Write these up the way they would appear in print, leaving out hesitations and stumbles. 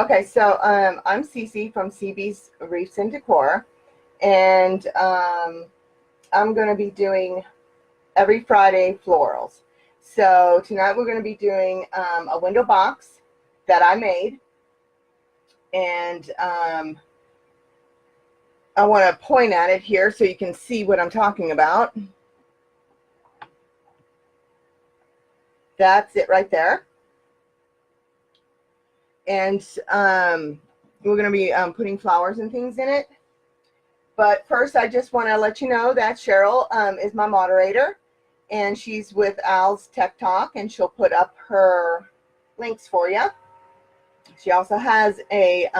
Okay, so I'm Cece from Cesbeswreathsanddecors, and I'm going to be doing every Friday florals. So tonight we're going to be doing a window box that I made, and I want to point at it here so you can see what I'm talking about. That's it right there. And we're going to be putting flowers and things in it. But first, I just want to let you know that Cheryl is my moderator, and she's with Al's Tech Talk, and she'll put up her links for you. She also has a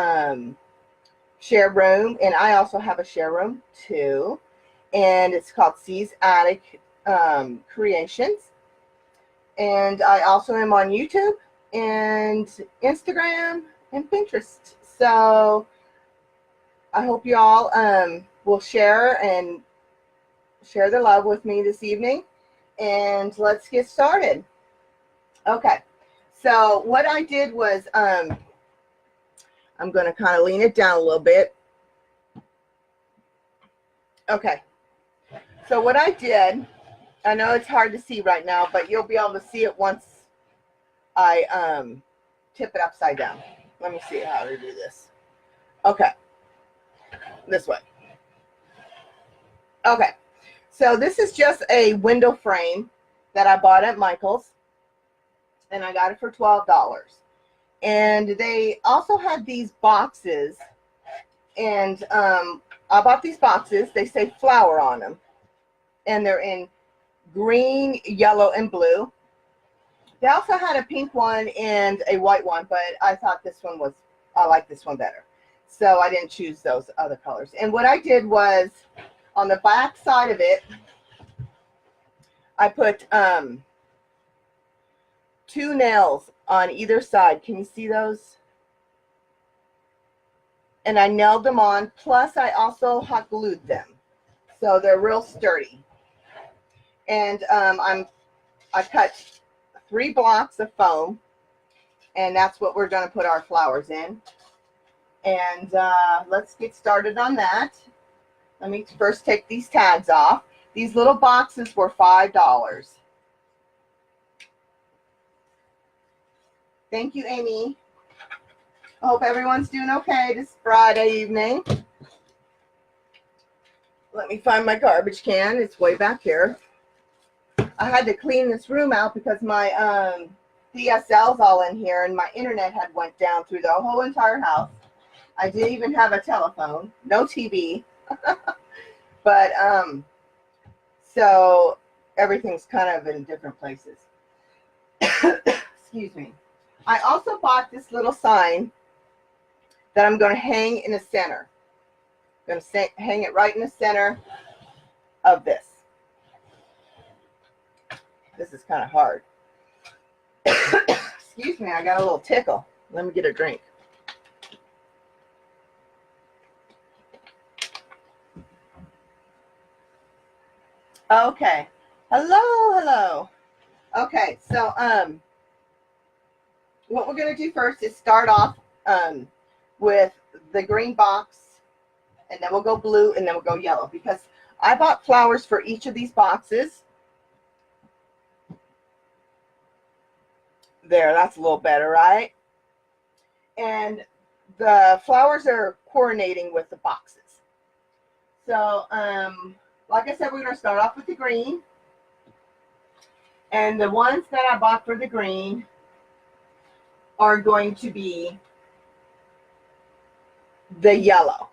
share room, and I also have a share room too, and it's called C's Attic Creations. And I also am on YouTube and Instagram and Pinterest. So I hope you all will share the love with me this evening, and let's get started. Okay, so what I did was I'm going to kind of lean it down a little bit. Okay, so what I did, I know it's hard to see right now, but you'll be able to see it once I tip it upside down. Let me see how to do this. Okay, this way. Okay, so this is just a window frame that I bought at Michael's, and I got it for $12. And they also had these boxes, and I bought these boxes. They say flower on them, and they're in green, yellow, and blue. They also had a pink one and a white one, but I thought I like this one better. So I didn't choose those other colors. And what I did was, on the back side of it, I put 2 nails on either side. Can you see those? And I nailed them on. Plus, I also hot glued them, so they're real sturdy. And I cut 3 blocks of foam, and that's what we're going to put our flowers in. And let's get started on that. Let me first take these tags off. These little boxes were $5. Thank you, Amy. I hope everyone's doing okay this Friday evening. Let me find my garbage can. It's way back here. I had to clean this room out because my DSL's all in here, and my internet had went down through the whole entire house. I didn't even have a telephone, no TV. But so everything's kind of in different places. Excuse me. I also bought this little sign that I'm going to hang in the center. I'm going to hang it right in the center of this. This is kind of hard. Excuse me, I got a little tickle. Let me get a drink. Okay. Hello. Okay, so what we're going to do first is start off with the green box, and then we'll go blue, and then we'll go yellow, because I bought flowers for each of these boxes. There, that's a little better, right? And the flowers are coordinating with the boxes. So, like I said, we're going to start off with the green. And the ones that I bought for the green are going to be the yellow.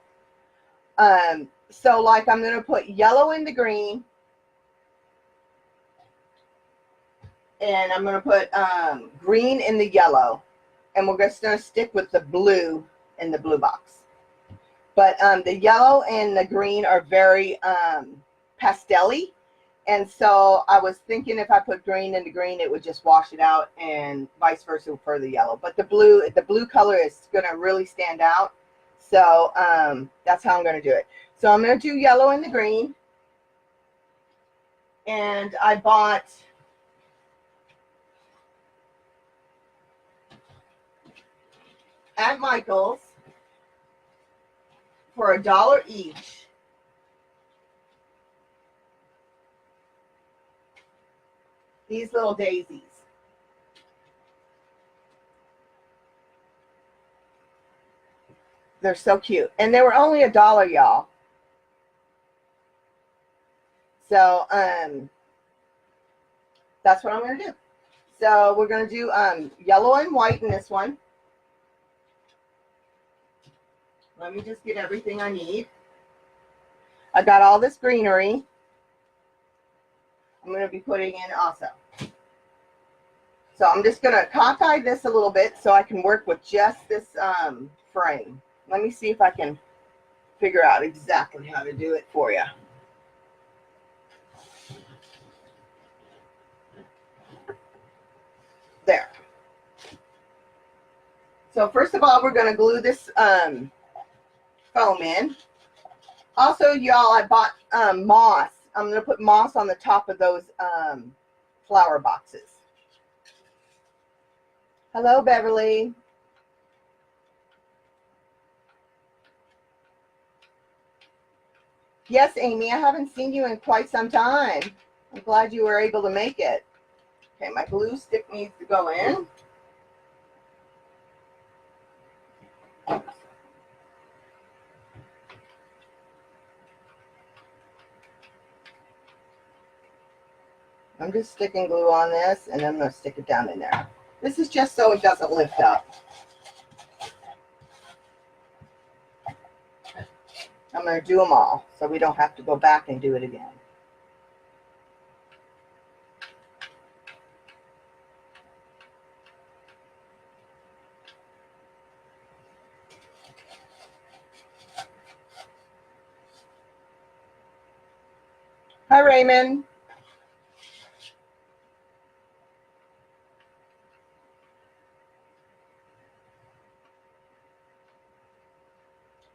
So, like, I'm going to put yellow in the green. And I'm going to put green in the yellow. And we're just going to stick with the blue in the blue box. But the yellow and the green are very pastel-y. And so I was thinking if I put green in the green, it would just wash it out, and vice versa for the yellow. But the blue color is going to really stand out. So that's how I'm going to do it. So I'm going to do yellow in the green. And I bought at Michael's for $1 each. These little daisies. They're so cute. And they were only $1, y'all. So, that's what I'm going to do. So we're going to do yellow and white in this one. Let me just get everything I need. I got all this greenery. I'm going to be putting in also. So I'm just going to cockeye this a little bit so I can work with just this frame. Let me see if I can figure out exactly how to do it for you. There. So first of all, we're going to glue this foam in. Also, y'all, I bought moss. I'm going to put moss on the top of those flower boxes. Hello, Beverly. Yes, Amy, I haven't seen you in quite some time. I'm glad you were able to make it. Okay, my glue stick needs to go in. I'm just sticking glue on this, and I'm going to stick it down in there. This is just so it doesn't lift up. I'm going to do them all so we don't have to go back and do it again. Hi, Raymond.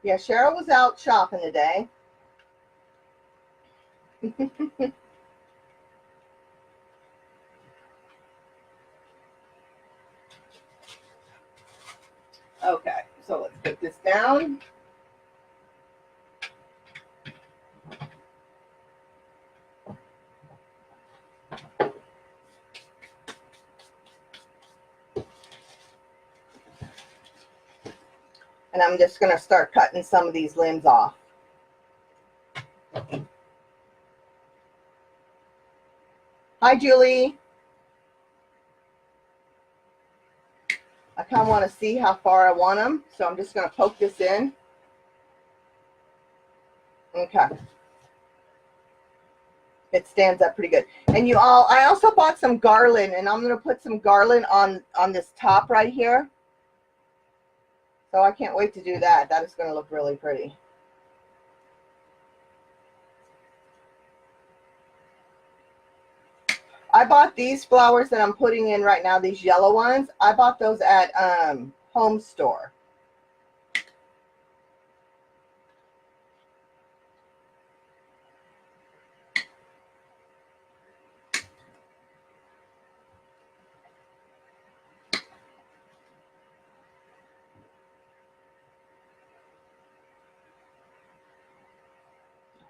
Yeah, Cheryl was out shopping today. Okay, so let's put this down. And I'm just going to start cutting some of these limbs off. Hi, Julie. I kind of want to see how far I want them, so I'm just going to poke this in. Okay. It stands up pretty good. And you all, I also bought some garland, and I'm going to put some garland on this top right here. So I can't wait to do that. That is going to look really pretty. I bought these flowers that I'm putting in right now, these yellow ones. I bought those at Home Store.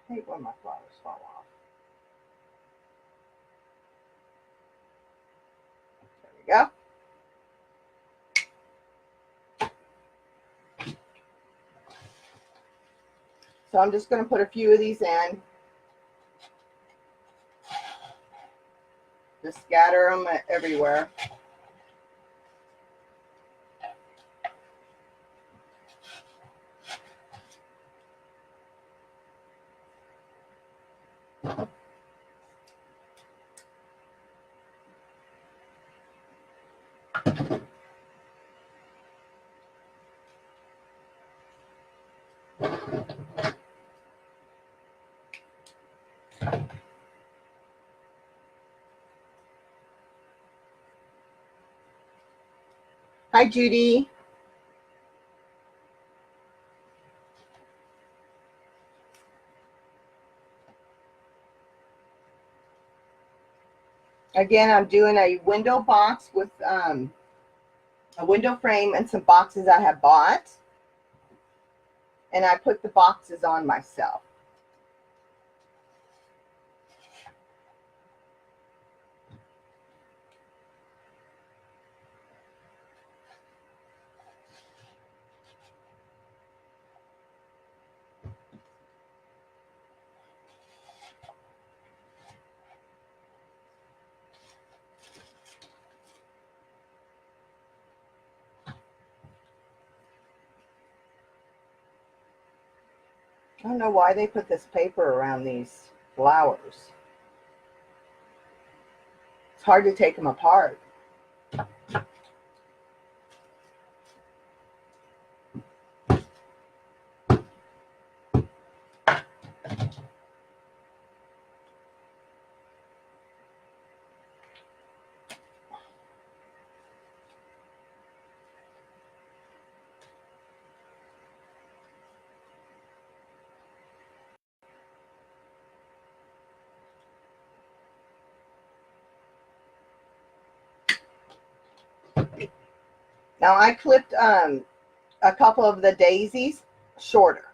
I hate when my flowers fall off. There we go. So I'm just going to put a few of these in. Just scatter them everywhere. Hi, Judy. Again, I'm doing a window box with a window frame and some boxes I have bought. And I put the boxes on myself. I don't know why they put this paper around these flowers. It's hard to take them apart. Now I clipped a couple of the daisies shorter.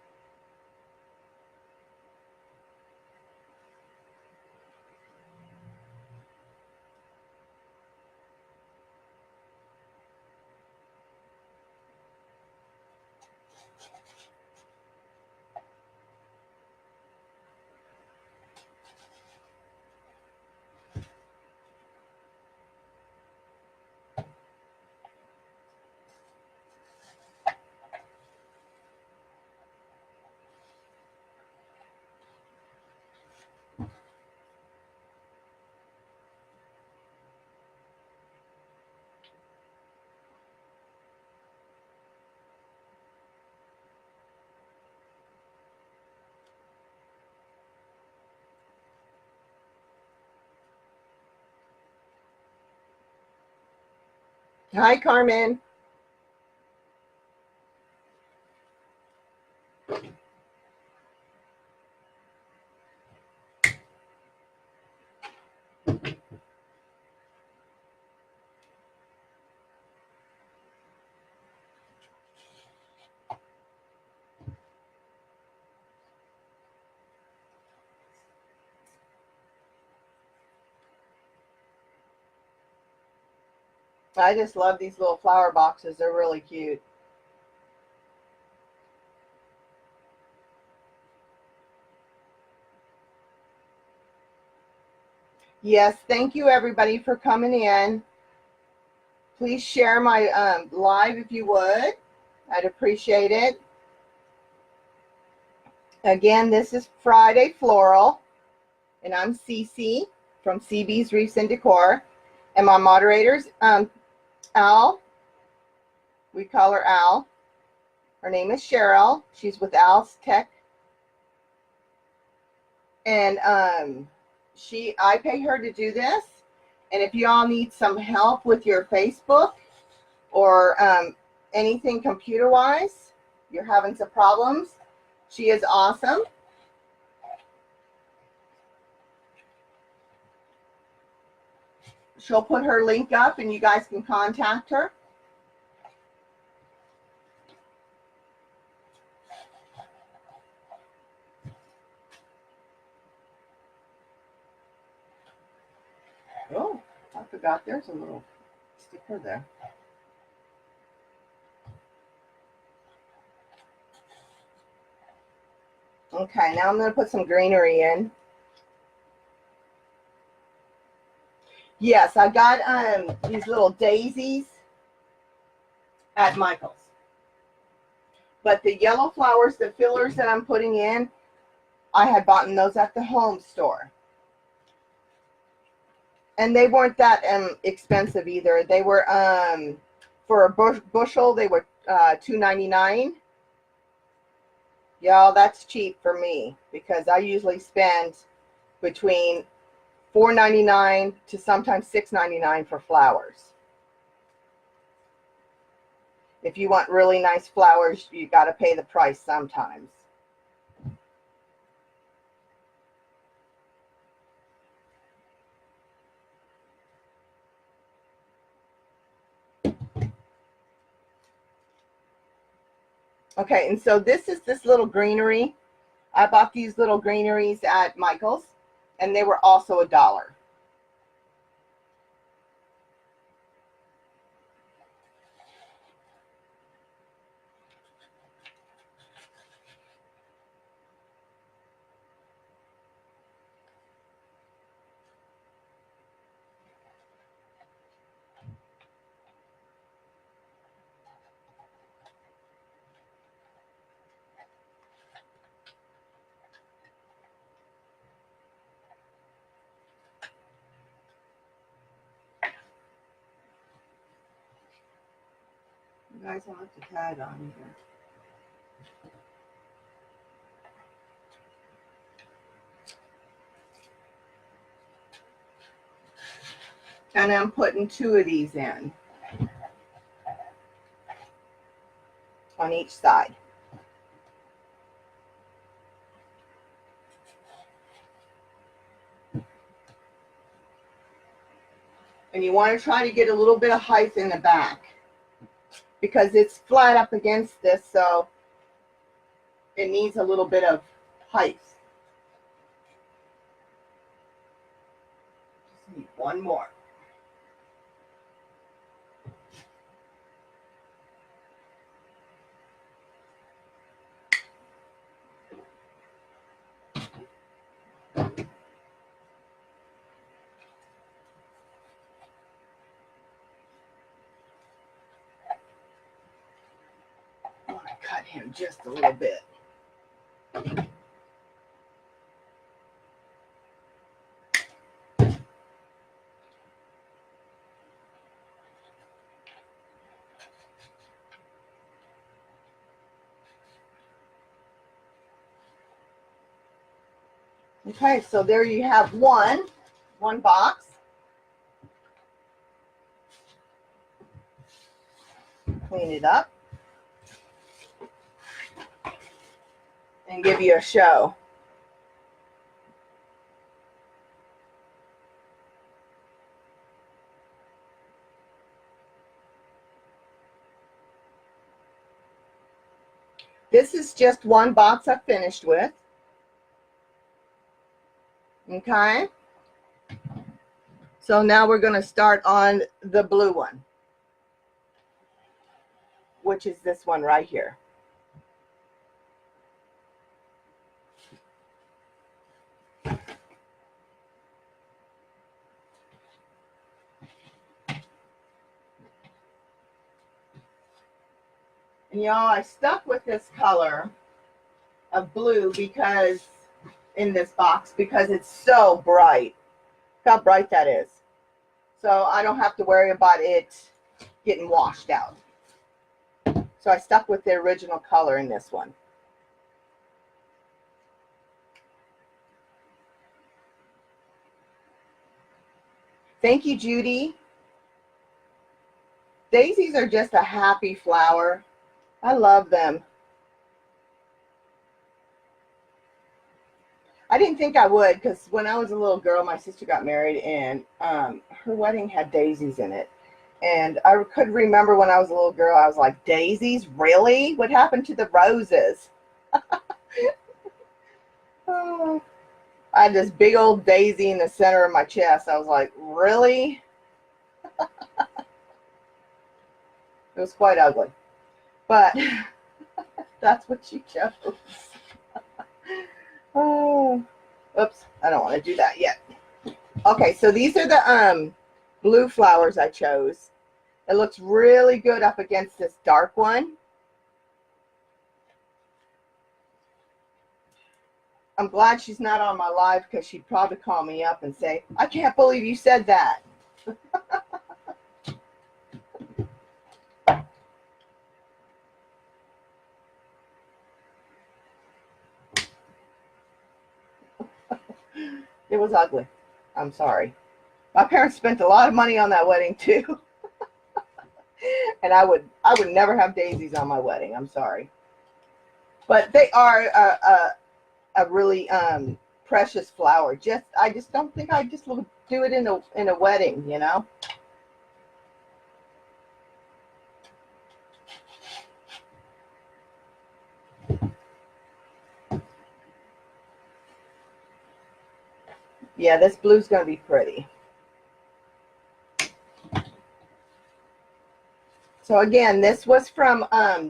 Hi, Carmen. I just love these little flower boxes. They're really cute. Yes, thank you everybody for coming in. Please share my live if you would. I'd appreciate it. Again, this is Friday Floral, and I'm Cece from Cesbeswreathsanddecors, and my moderators, Al. We call her Al. Her name is Cheryl. She's with Al's Tech, and I pay her to do this. And if y'all need some help with your Facebook or anything computer-wise, you're having some problems, she is awesome. She'll put her link up and you guys can contact her. Oh, I forgot there's a little sticker there. Okay, now I'm going to put some greenery in. Yes, I got these little daisies at Michael's. But the yellow flowers, the fillers that I'm putting in, I had bought those at the home store. And they weren't that expensive either. They were for a bushel, they were $2.99. Y'all, that's cheap for me because I usually spend between $4.99 to sometimes $6.99 for flowers. If you want really nice flowers, you got to pay the price sometimes. Okay, and so this is this little greenery. I bought these little greeneries at Michael's, and they were also $1. You guys will have to tag on here. And I'm putting 2 of these in on each side. And you want to try to get a little bit of height in the back because it's flat up against this, so it needs a little bit of height. Just need one more. I want to cut him just a little bit. Okay, so there you have one box. Clean it up and give you a show. This is just one box I finished with. Okay. So now we're going to start on the blue one, which is this one right here. And y'all, I stuck with this color of blue because in this box because it's so bright. Look how bright that is. So I don't have to worry about it getting washed out. So I stuck with the original color in this one. Thank you, Judy. Daisies are just a happy flower. I love them. I didn't think I would because when I was a little girl, my sister got married and her wedding had daisies in it. And I could remember when I was a little girl, I was like, daisies? Really? What happened to the roses? Oh, I had this big old daisy in the center of my chest. I was like, really? It was quite ugly. But that's what she chose. Oh, oops, I don't want to do that yet. Okay, so these are the blue flowers I chose. It looks really good up against this dark one. I'm glad she's not on my live because she'd probably call me up and say, I can't believe you said that. It was ugly. I'm sorry. My parents spent a lot of money on that wedding too. And I would never have daisies on my wedding. I'm sorry. But they are a really precious flower. I just don't think I just would do it in a wedding, you know. Yeah, this blue's going to be pretty. So again, this was from,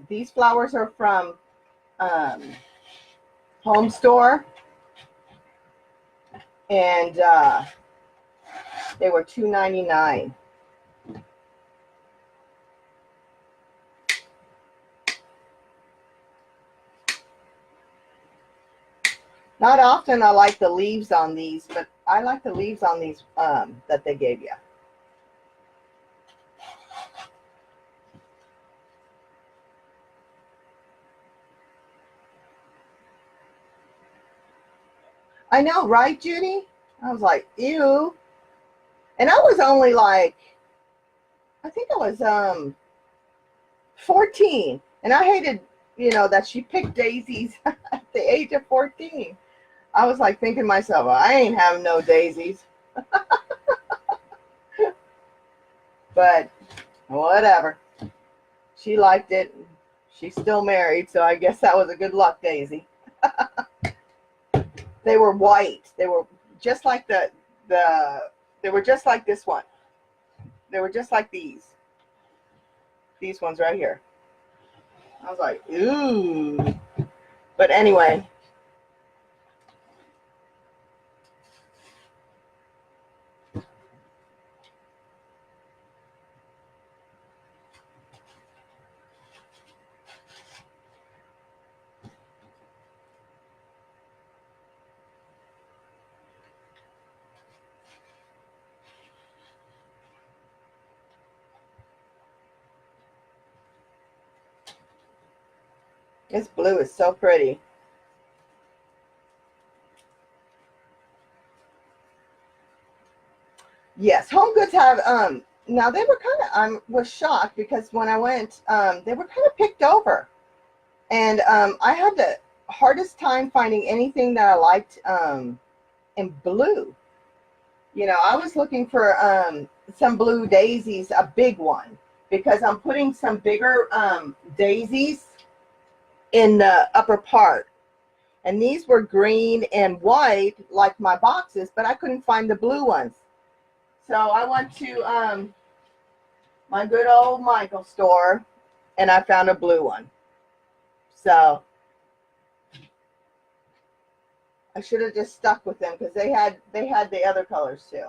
these flowers are from Home Store. And they were $2.99. Not often I like the leaves on these, but I like the leaves on these that they gave you. I know, right, Judy? I was like, ew. And I was only like, I think I was 14. And I hated, you know, that she picked daisies at the age of 14. I was like thinking to myself, well, I ain't having no daisies. But whatever. She liked it. She's still married, so I guess that was a good luck daisy. They were white. They were just like they were just like this one. They were just like these. These ones right here. I was like, ooh. But anyway. This blue is so pretty. Yes, Home Goods have now they were kind of was shocked because when I went they were kind of picked over. And I had the hardest time finding anything that I liked in blue. You know, I was looking for some blue daisies, a big one, because I'm putting some bigger daisies in the upper part. And these were green and white like my boxes, but I couldn't find the blue ones. So I went to my good old Michael store and I found a blue one. So I should have just stuck with them because they had the other colors too.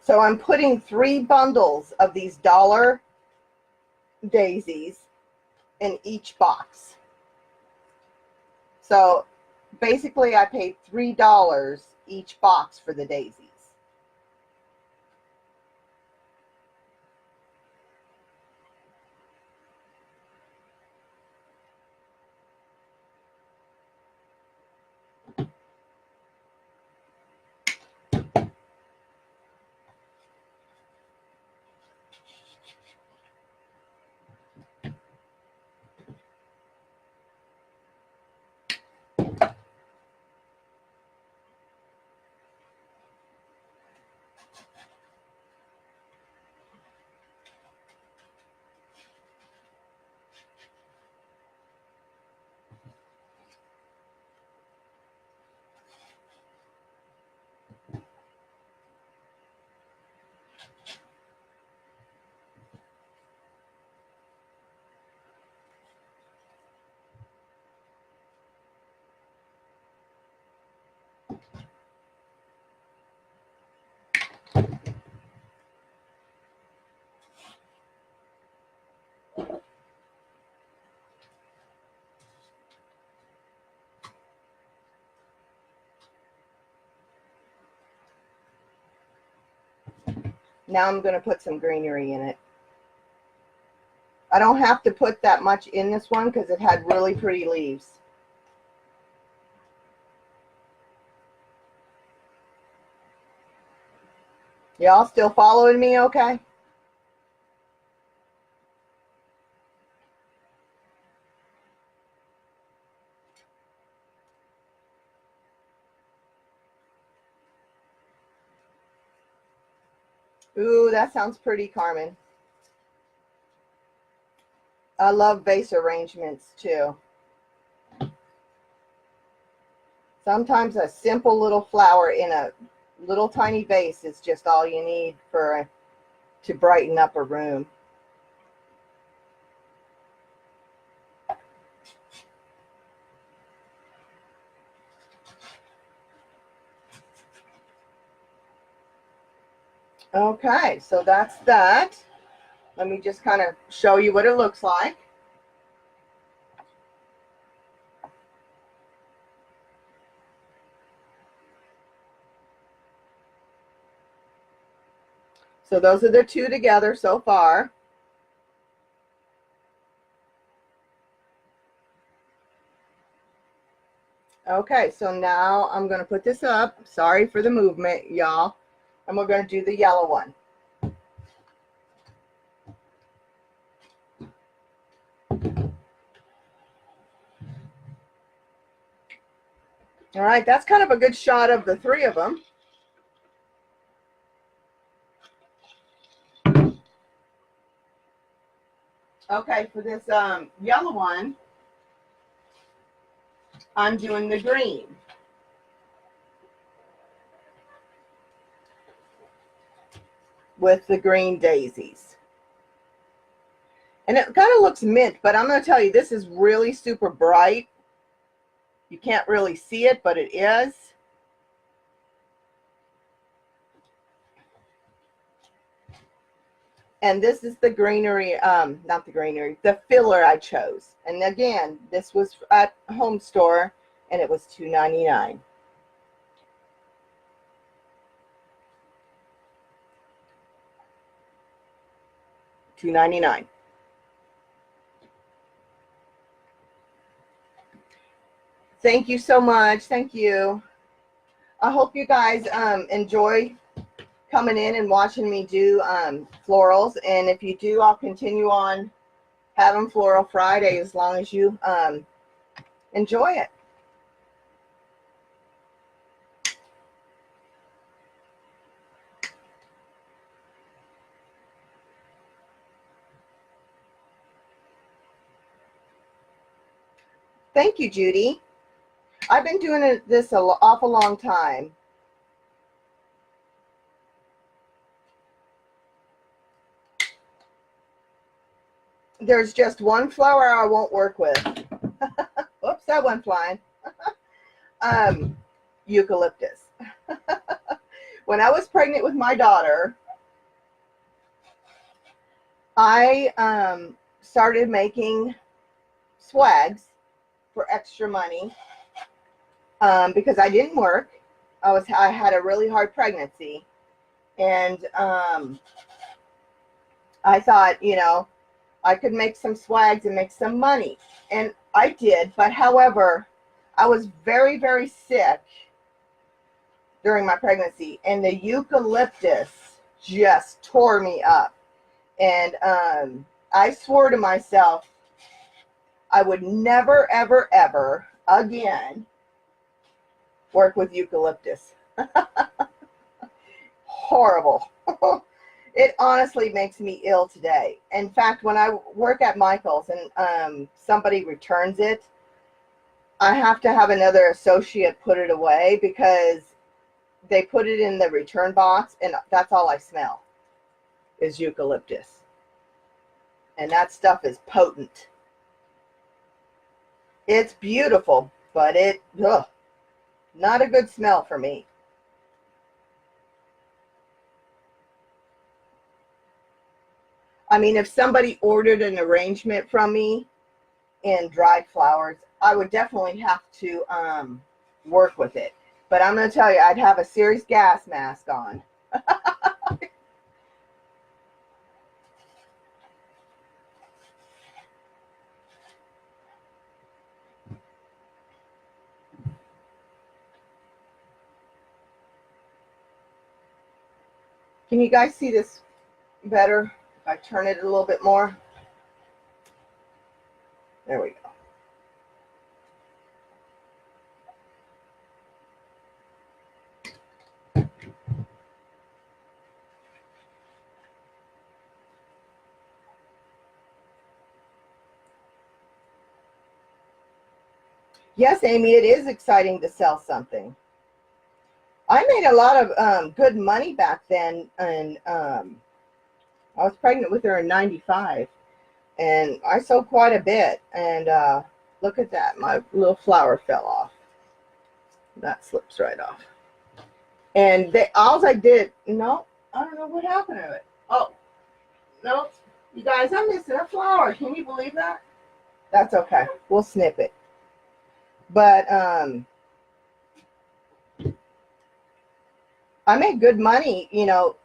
So I'm putting 3 bundles of these dollar daisies in each box. So basically I paid $3 each box for the daisies. Now I'm going to put some greenery in it. I don't have to put that much in this one because it had really pretty leaves. Y'all still following me okay? Ooh, that sounds pretty, Carmen. I love vase arrangements too. Sometimes a simple little flower in a little tiny vase is just all you need for to brighten up a room. Okay, so that's that. Let me just kind of show you what it looks like. So those are the two together so far. Okay, so now I'm going to put this up. Sorry for the movement, y'all. And we're going to do the yellow one. All right, that's kind of a good shot of the three of them. Okay, for this yellow one, I'm doing the green. With the green daisies. And it kind of looks mint, but I'm going to tell you, this is really super bright. You can't really see it, but it is. And this is the greenery, not the greenery, the filler I chose. And again, this was at Home Store, and it was $2.99. $2.99. Thank you so much. Thank you. I hope you guys enjoy coming in and watching me do florals. And if you do, I'll continue on having Floral Friday as long as you enjoy it. Thank you, Judy. I've been doing this an awful long time. There's just one flower I won't work with. Oops, that went flying. Eucalyptus. When I was pregnant with my daughter, I started making swags for extra money because I didn't work. I had a really hard pregnancy, and I thought, you know, I could make some swags and make some money. And I did, but however, I was very, very sick during my pregnancy, and the eucalyptus just tore me up. And I swore to myself I would never, ever, ever again work with eucalyptus. Horrible. It honestly makes me ill today. In fact, when I work at Michael's and somebody returns it, I have to have another associate put it away because they put it in the return box, and that's all I smell is eucalyptus. And that stuff is potent. It's beautiful, but not a good smell for me. I mean, if somebody ordered an arrangement from me in dried flowers, I would definitely have to work with it. But I'm going to tell you, I'd have a serious gas mask on. Can you guys see this better if I turn it a little bit more? There we go. Yes, Amy, it is exciting to sell something. I made a lot of good money back then, and I was pregnant with her in '95, and I sold quite a bit. And look at that, my little flower fell off. That slips right off. And all I did, no, I don't know what happened to it. Oh, no, you guys, I'm missing a flower. Can you believe that? That's okay. We'll snip it. But I made good money, you know,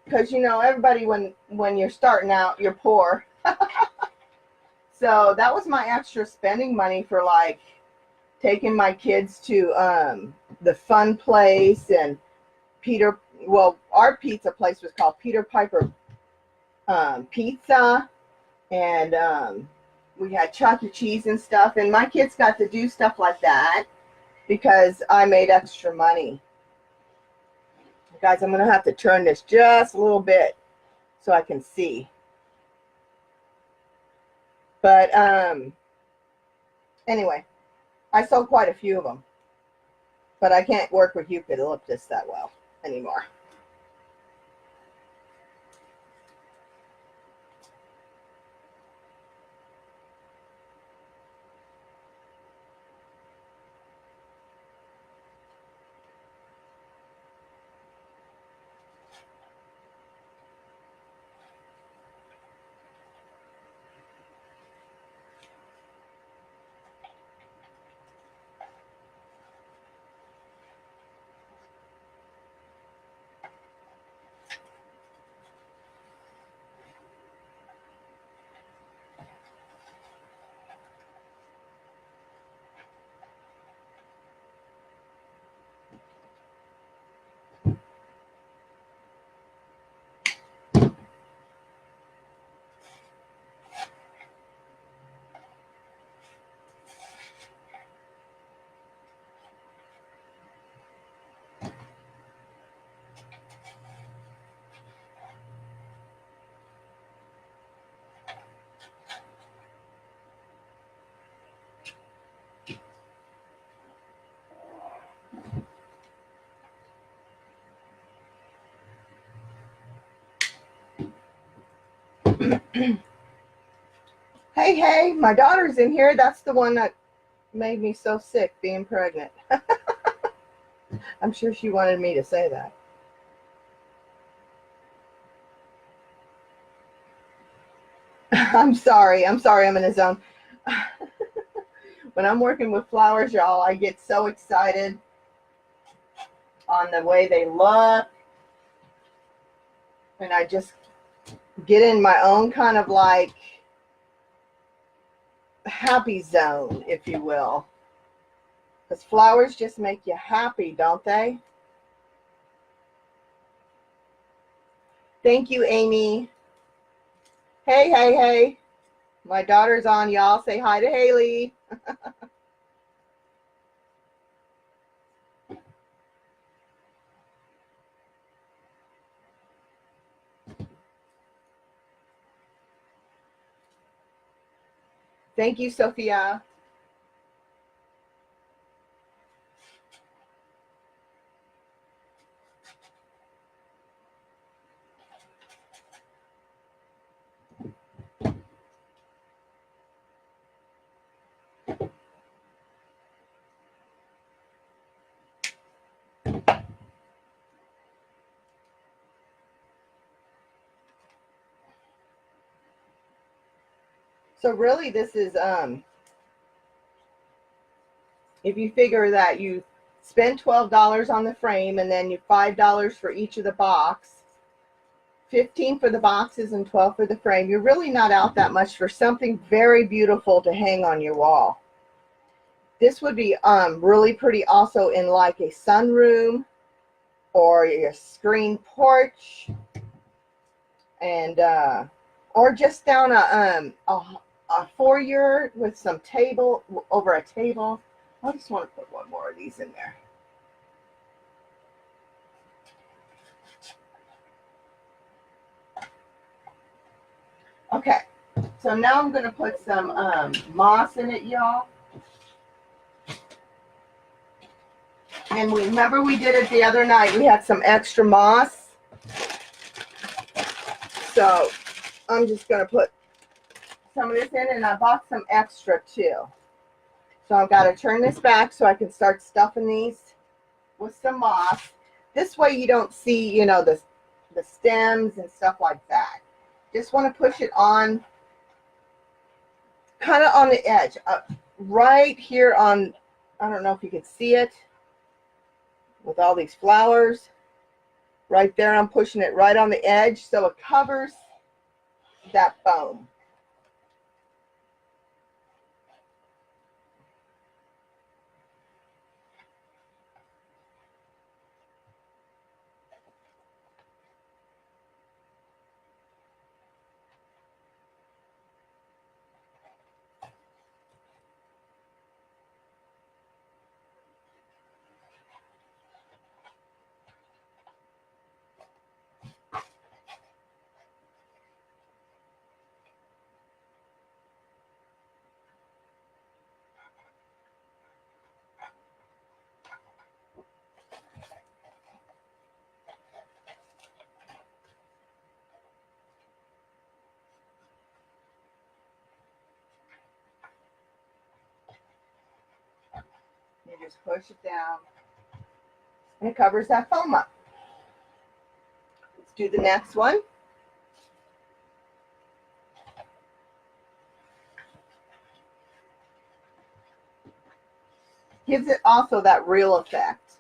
because, you know, everybody, when you're starting out, you're poor. So that was my extra spending money for, like, taking my kids to the fun place and our pizza place was called Peter Piper Pizza, and we had Chuck E. Cheese and stuff, and my kids got to do stuff like that because I made extra money. Guys, I'm going to have to turn this just a little bit so I can see. But anyway, I sold quite a few of them. But I can't work with eucalyptus that well anymore. Hey, my daughter's in here. That's the one that made me so sick being pregnant. I'm sure she wanted me to say that. I'm sorry. I'm in a zone. When I'm working with flowers, y'all, I get so excited on the way they look. And I just get in my own kind of like happy zone, if you will. Because flowers just make you happy, don't they? Thank you, Amy. Hey. My daughter's on, y'all. Say hi to Haley. Thank you, Sophia. So really this is, if you figure that you spend $12 on the frame and then you $5 for each of the box, 15 for the boxes and 12 for the frame, you're really not out that much for something very beautiful to hang on your wall. This would be really pretty also in like a sunroom or your screen porch, and or just down a foyer with some table over a table. I just want to put one more of these in there. Okay, so now I'm going to put some moss in it, y'all. And remember we did it the other night. We had some extra moss. So I'm just going to put some of this in, and I bought some extra too. So I've got to turn this back so I can start stuffing these with some moss. This way you don't see, you know, the stems and stuff like that. Just want to push it on, kind of on the edge, right here on, I don't know if you can see it, with all these flowers. Right there, I'm pushing it right on the edge so it covers that foam. You just push it down and it covers that foam up. Let's do the next one. Gives it also that real effect.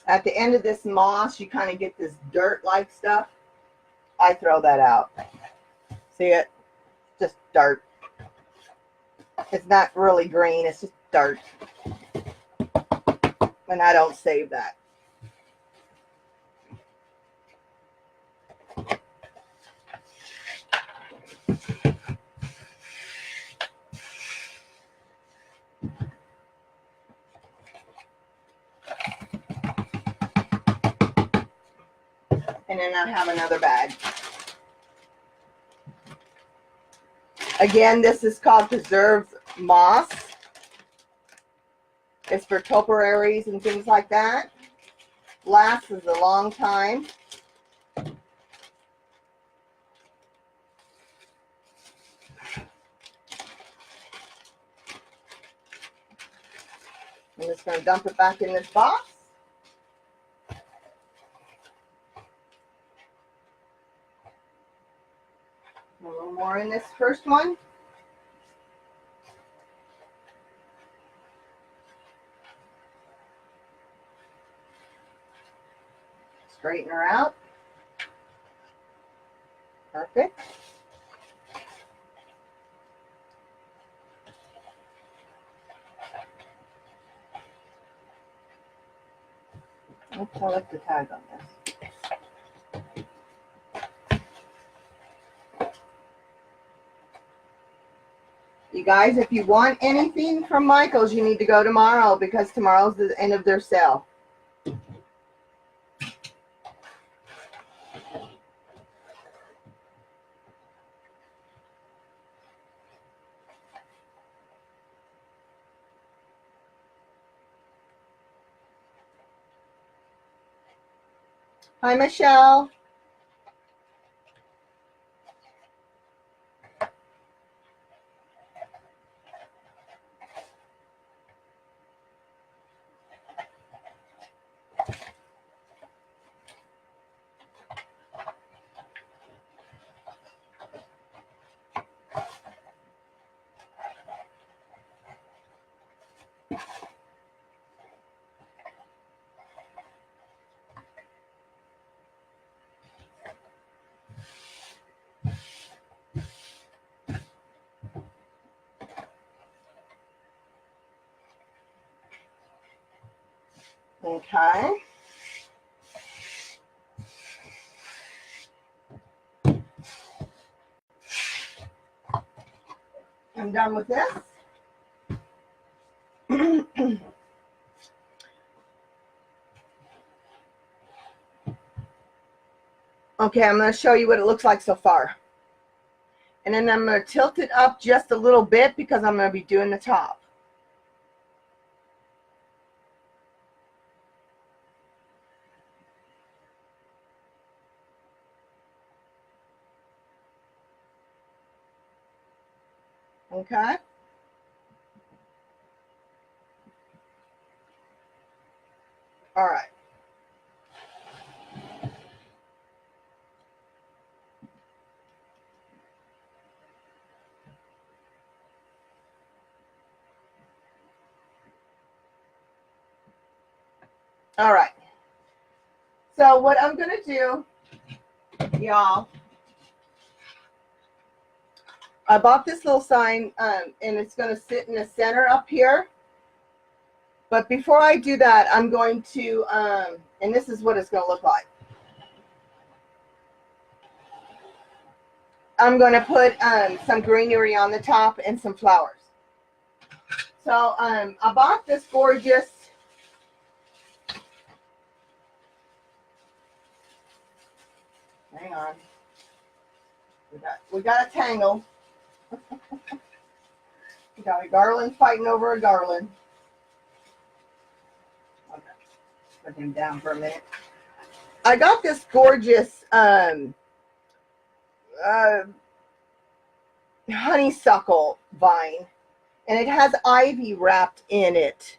At the end of this moss, you kind of get this dirt-like stuff. I throw that out. See it? Just dirt. It's not really green. It's just dirt. And I don't save that. And then I have another bag. Again, this is called preserved moss. It's for topiaries and things like that. Lasts a long time. I'm just going to dump it back in this box. A little more in this first one. Straighten her out. Perfect. Oops, I left the tag on this. You guys, if you want anything from Michael's, you need to go tomorrow because tomorrow's the end of their sale. Hi, Michelle. Okay. I'm done with this. Okay, I'm going to show you what it looks like so far. And then I'm going to tilt it up just a little bit because I'm going to be doing the top. Okay. All right. All right. So what I'm going to do, y'all, I bought this little sign and it's going to sit in the center up here. But before I do that, I'm going to, and this is what it's going to look like. I'm going to put some greenery on the top and some flowers. So I bought this gorgeous, hang on, we got a tangle. We got a garland fighting over a garland. Okay, put him down for a minute. I got this gorgeous honeysuckle vine, and it has ivy wrapped in it.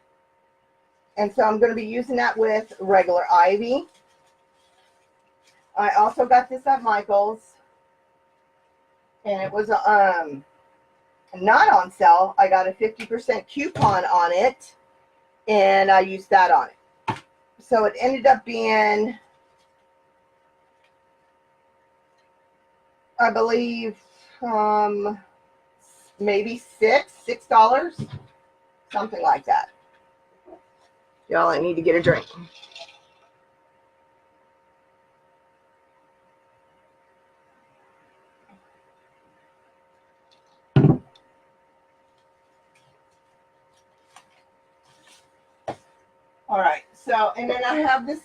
And so I'm going to be using that with regular ivy. I also got this at Michael's, and it was not on sale. I got a 50% coupon on it, and I used that on it. So it ended up being, I believe, maybe $6, something like that. Y'all, I need to get a drink. All right, so, and then I have this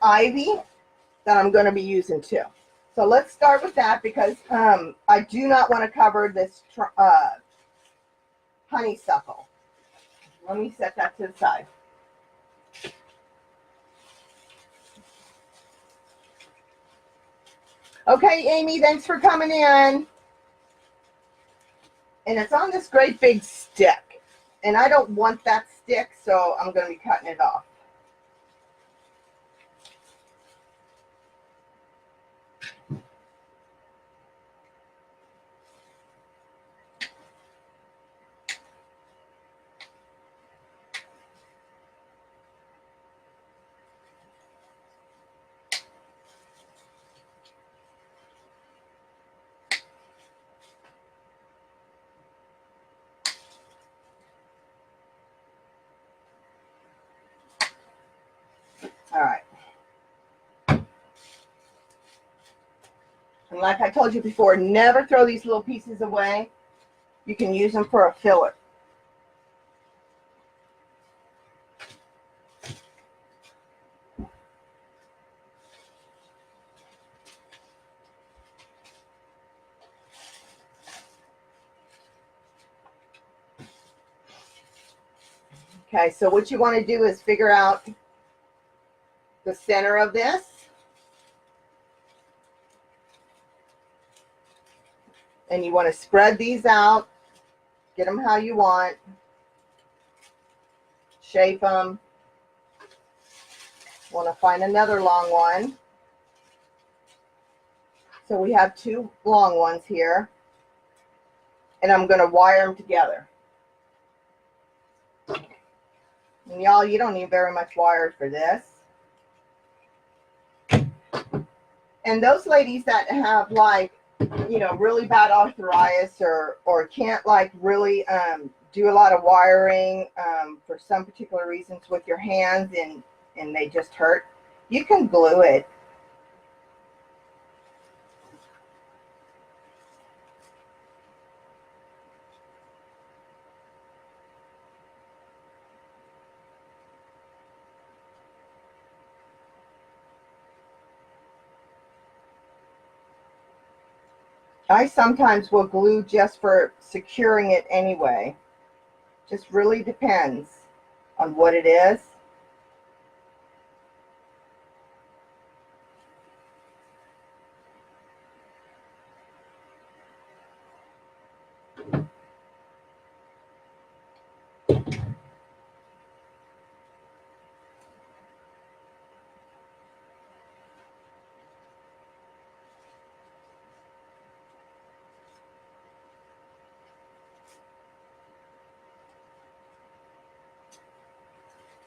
ivy that I'm going to be using too. So let's start with that because I do not want to cover this honeysuckle. Let me set that to the side. Okay, Amy, thanks for coming in. And it's on this great big stick. And I don't want that stick, so I'm going to be cutting it off. All right. And like I told you before, never throw these little pieces away. You can use them for a filler. Okay, so what you want to do is figure out the center of this. And you want to spread these out, get them how you want, shape them. Want to find another long one. So we have two long ones here, and I'm going to wire them together. And y'all, you don't need very much wire for this. And those ladies that have, like, you know, really bad arthritis or can't, like, really do a lot of wiring for some particular reasons with your hands, and they just hurt, you can glue it. I sometimes will glue just for securing it anyway. Just really depends on what it is.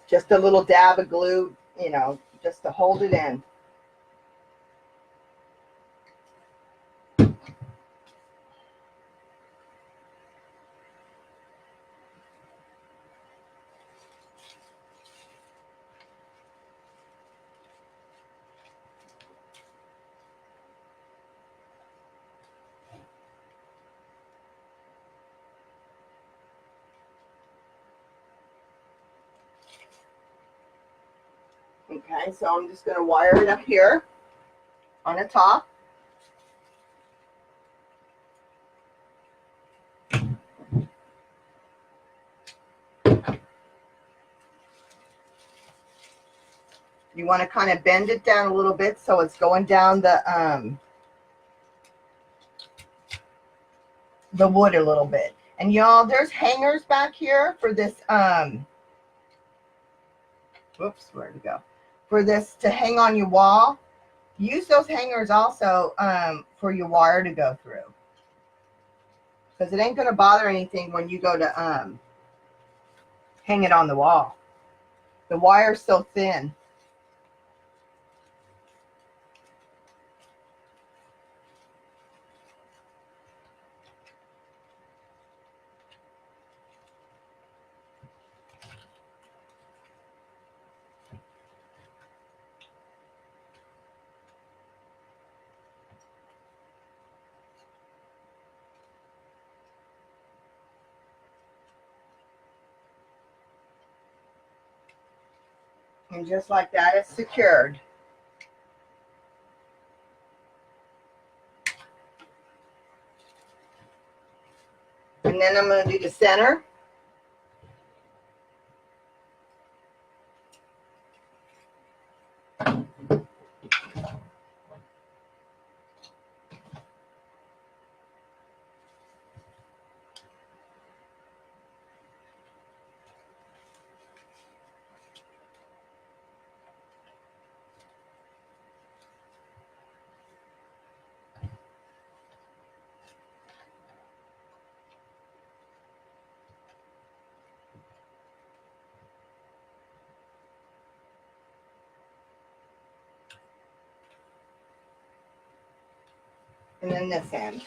Just a little dab of glue, you know, just to hold it in. Okay, so I'm just going to wire it up here on the top. You want to kind of bend it down a little bit so it's going down the wood a little bit. And y'all, there's hangers back here for this whoops, where'd it go? For this to hang on your wall. Use those hangers also for your wire to go through, because it ain't going to bother anything when you go to hang it on the wall. The wire's so thin. And just like that, it's secured. And then I'm going to do the center. And then this end.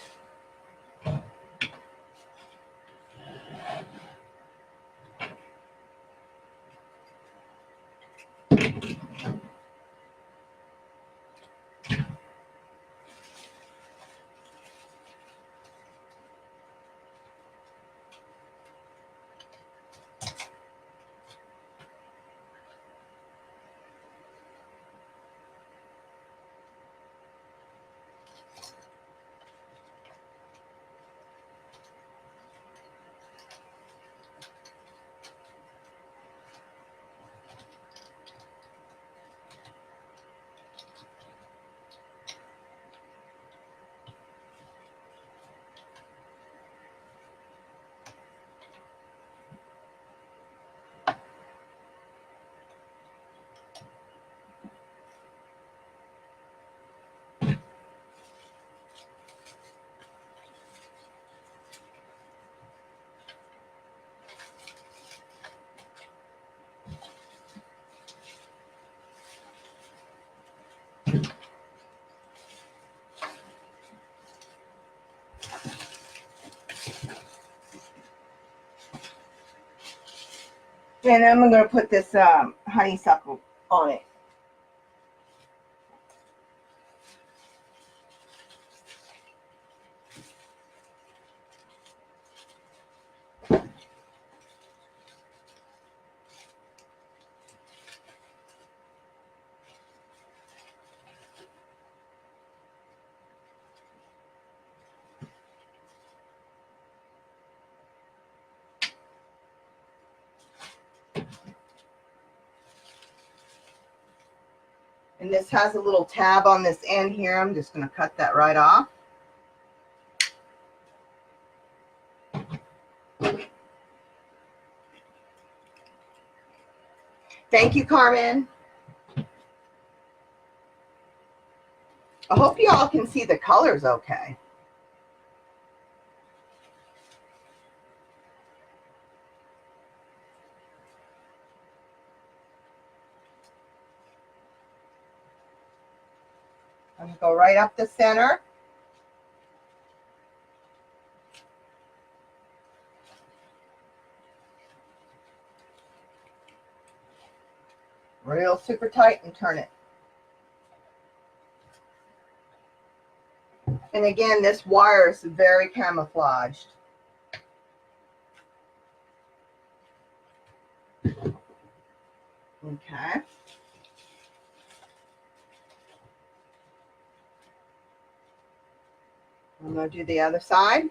And I'm going to put this honeysuckle on it. And this has a little tab on this end here. I'm just going to cut that right off. Thank you, Carmen. I hope you all can see the colors okay. I'm going to go right up the center. Real super tight and turn it. And again, this wire is very camouflaged. Okay. I'm going to do the other side.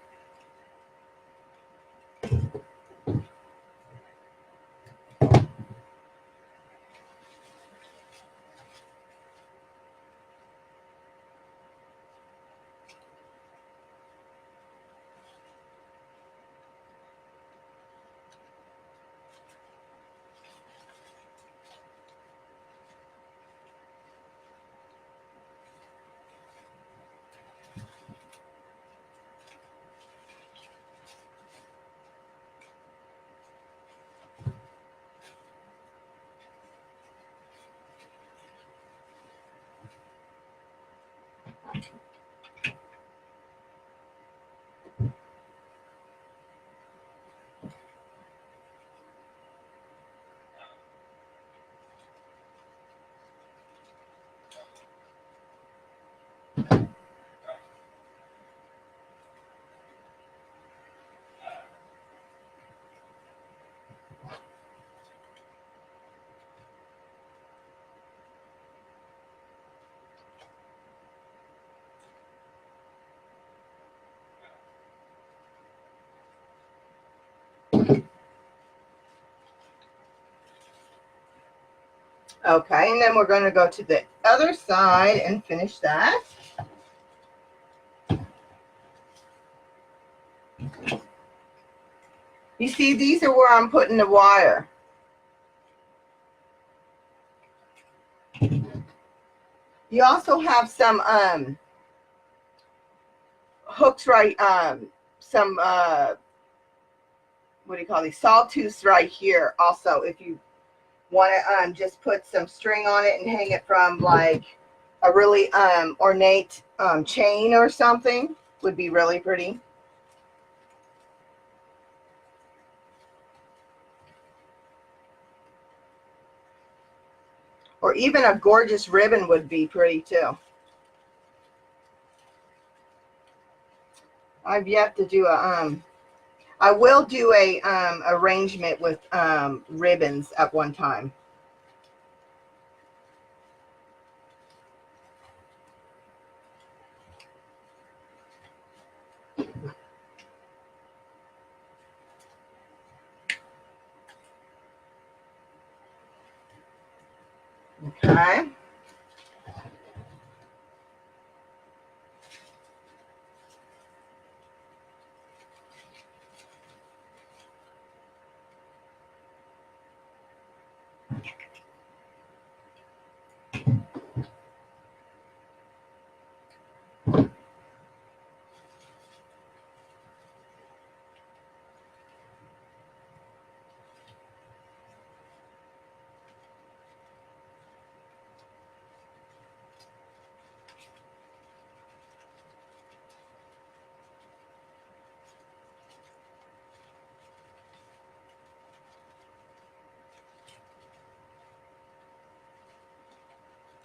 Okay, and then we're going to go to the other side and finish that. You see, these are where I'm putting the wire. You also have some hooks right, some, what do you call these, sawtooths right here also, if you want to just put some string on it and hang it from like a really ornate chain or something, would be really pretty. Or even a gorgeous ribbon would be pretty too. I've yet to do a I will do a arrangement with ribbons at one time. Okay.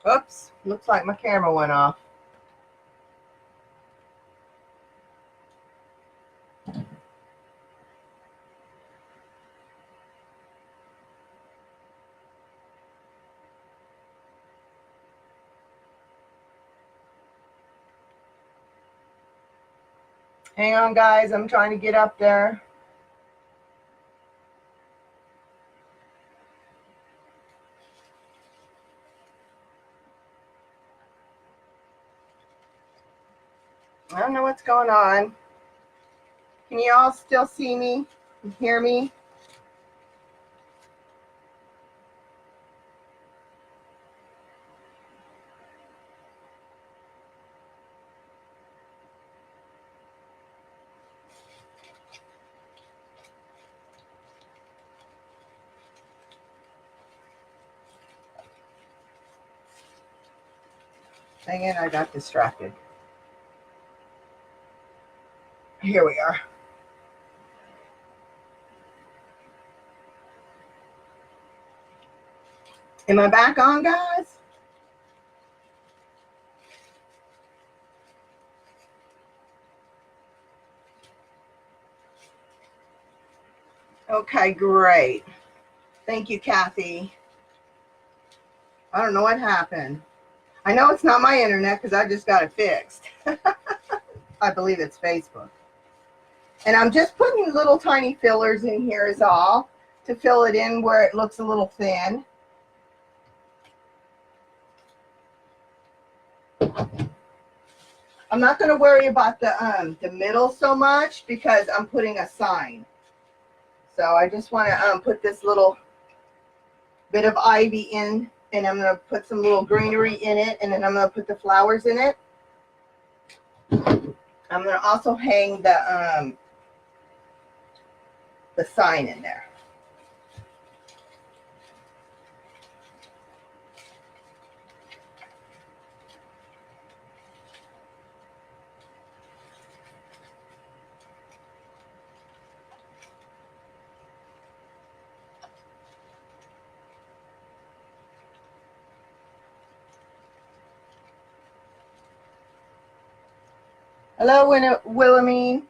Oops, looks like my camera went off. Hang on, guys. I'm trying to get up there. I don't know what's going on. Can you all still see me? Hear me? Dang it, I got distracted. Here we are. Am I back on, guys? Okay, great. Thank you, Kathy. I don't know what happened. I know it's not my internet because I just got it fixed. I believe it's Facebook. And I'm just putting little tiny fillers in here is all to fill it in where it looks a little thin. I'm not going to worry about the middle so much because I'm putting a sign. So I just want to put this little bit of ivy in, and I'm going to put some little greenery in it, and then I'm going to put the flowers in it. I'm going to also hang the sign in there. Hello, Wilhelmine.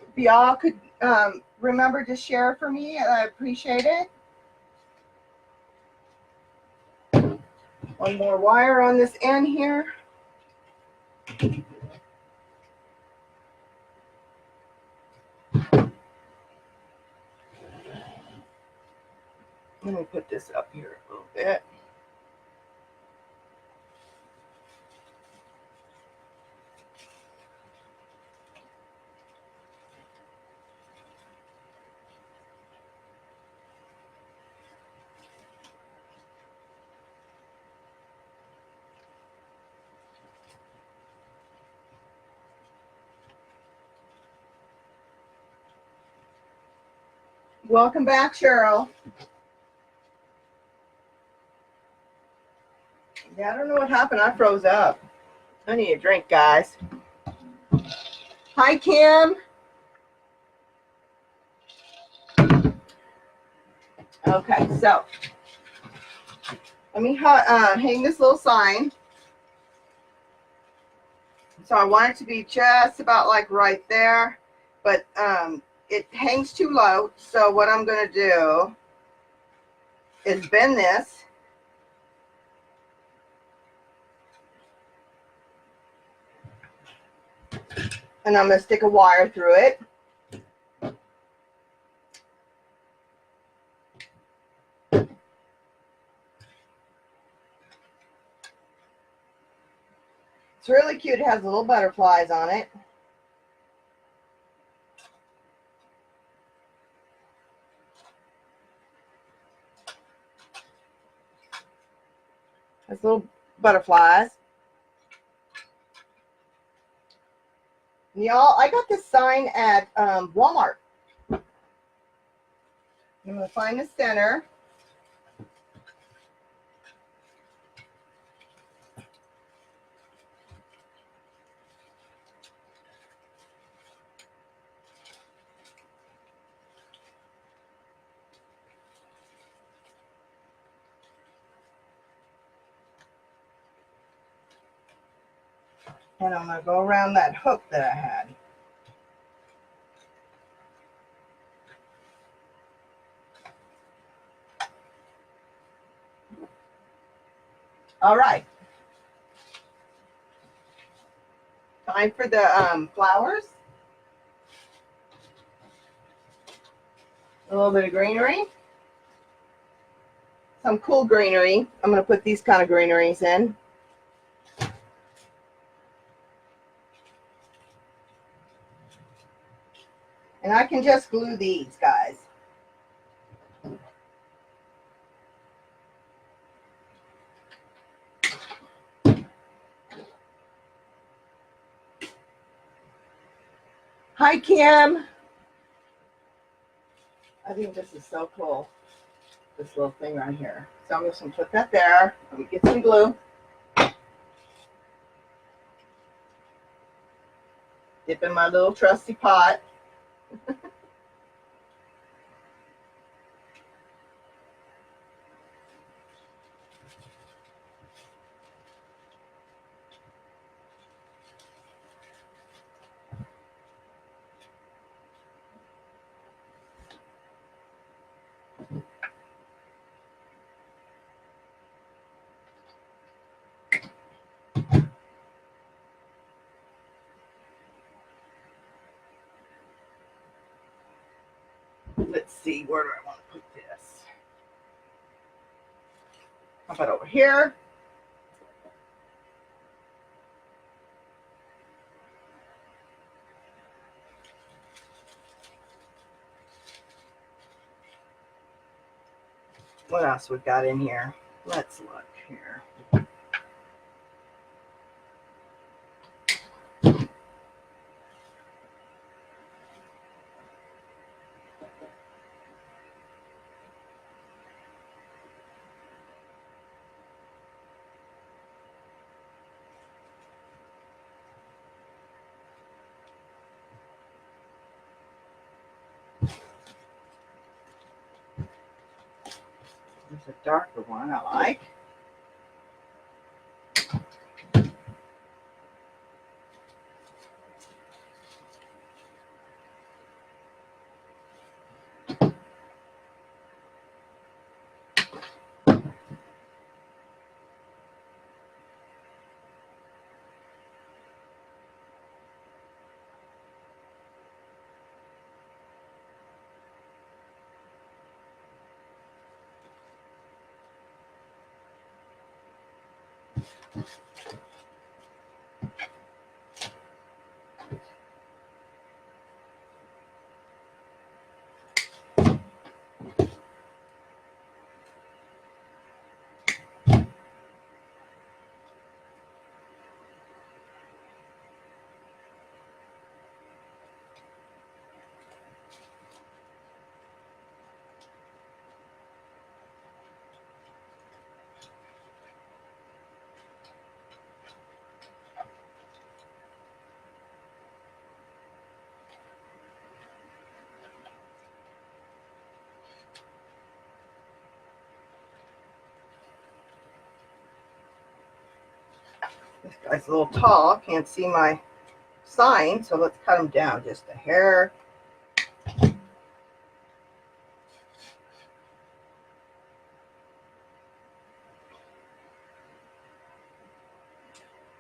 If y'all could remember to share for me, I appreciate it. One more wire on this end here. Let me put this up here a little bit. Welcome back, Cheryl. Yeah, I don't know what happened. I froze up. I need a drink, guys. Hi, Kim. Okay, so let me hang this little sign. So I want it to be just about like right there, but it hangs too low. So what I'm going to do is bend this. And I'm going to stick a wire through it. It's really cute. It has little butterflies on it. Has little butterflies. Y'all, I got this sign at Walmart. I'm going to find the center. And I'm going to go around that hook that I had. All right. Time for the flowers. A little bit of greenery. Some cool greenery. I'm going to put these kind of greeneries in. And I can just glue these, guys. Hi, Kim. I think this is so cool. This little thing right here. So I'm just going to put that there. Let me get some glue. Dip in my little trusty pot. Let's see, where do I want to put this? How about over here? What else we got in here? Let's look here. There's a darker one I like. This guy's a little tall, can't see my sign, so let's cut him down just a hair.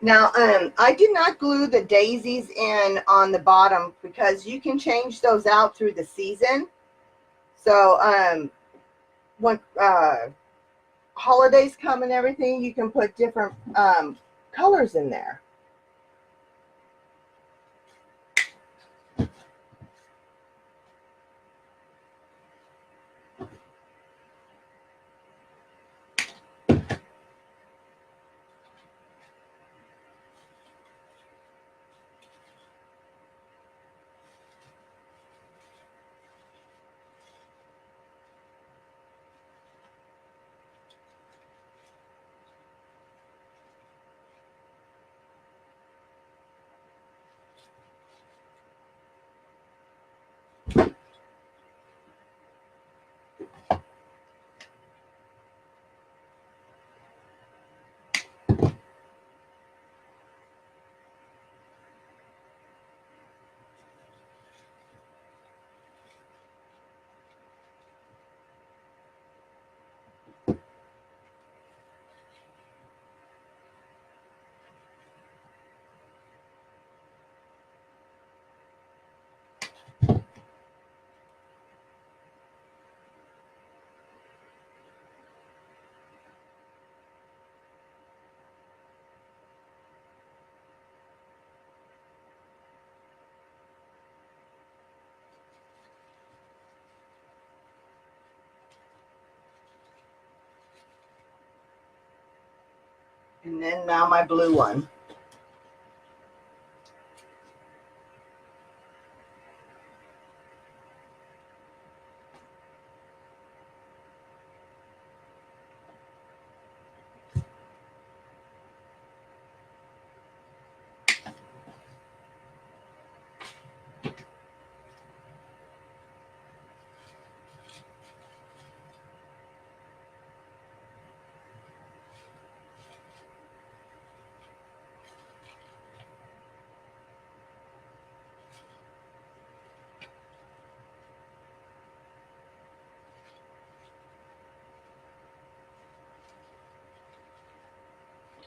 Now, I did not glue the daisies in on the bottom because you can change those out through the season. So, when holidays come and everything, you can put different colors in there. And then now my blue one.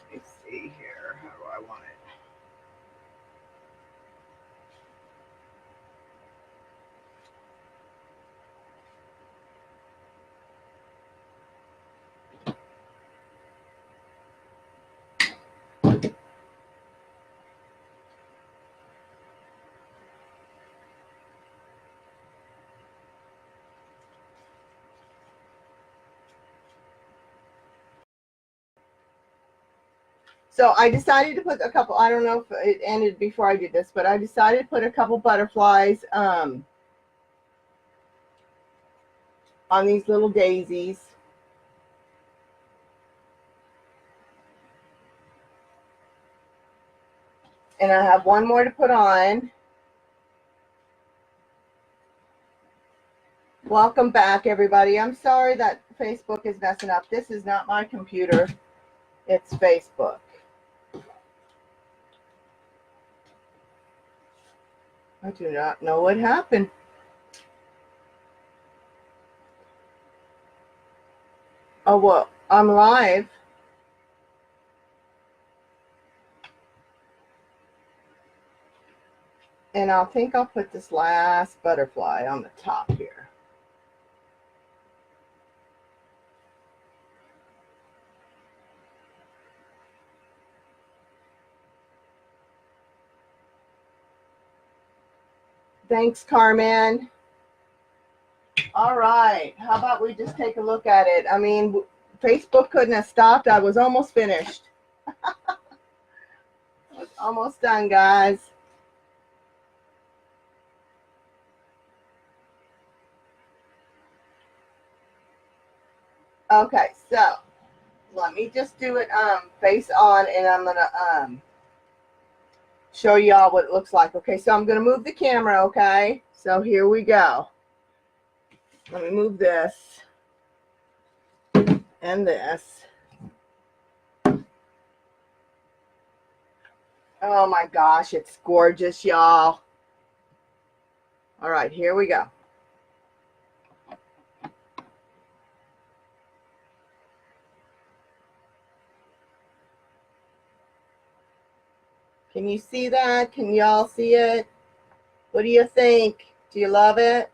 Let's see here. How do I want it? So I decided to put a couple, I don't know if it ended before I did this, but I decided to put a couple butterflies on these little daisies. And I have one more to put on. Welcome back, everybody. I'm sorry that Facebook is messing up. This is not my computer. It's Facebook. I do not know what happened. Oh, well, I'm live. And I think I'll put this last butterfly on the top here. Thanks, Carmen. All right. How about we just take a look at it? I mean, Facebook couldn't have stopped. I was almost finished. I was almost done, guys. Okay, so let me just do it face on, and I'm gonna show y'all what it looks like. Okay, so I'm gonna move the camera. Okay, so here we go. Let me move this and this. Oh my gosh, it's gorgeous, y'all. All right, here we go. Can you see that? Can y'all see it? What do you think? Do you love it?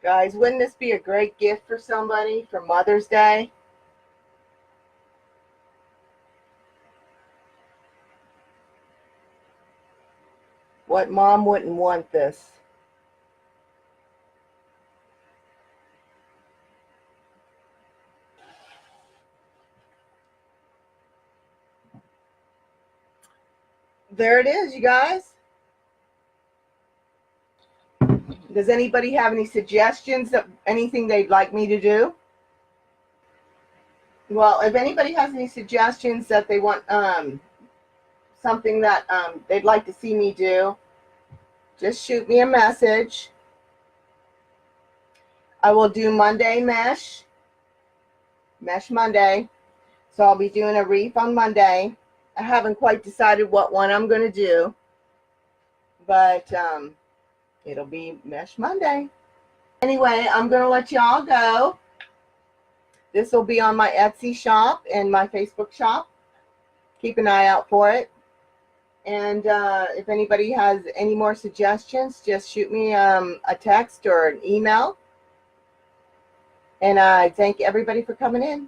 Guys, wouldn't this be a great gift for somebody for Mother's Day? What mom wouldn't want this? There it is, you guys. Does anybody have any suggestions of anything they'd like me to do? Well, if anybody has any suggestions that they want something that they'd like to see me do, just shoot me a message. I will do Monday mesh Monday. So I'll be doing a wreath on Monday. I haven't quite decided what one I'm going to do, but it'll be Mesh Monday. Anyway, I'm going to let y'all go. This will be on my Etsy shop and my Facebook shop. Keep an eye out for it. And if anybody has any more suggestions, just shoot me a text or an email. And I thank everybody for coming in.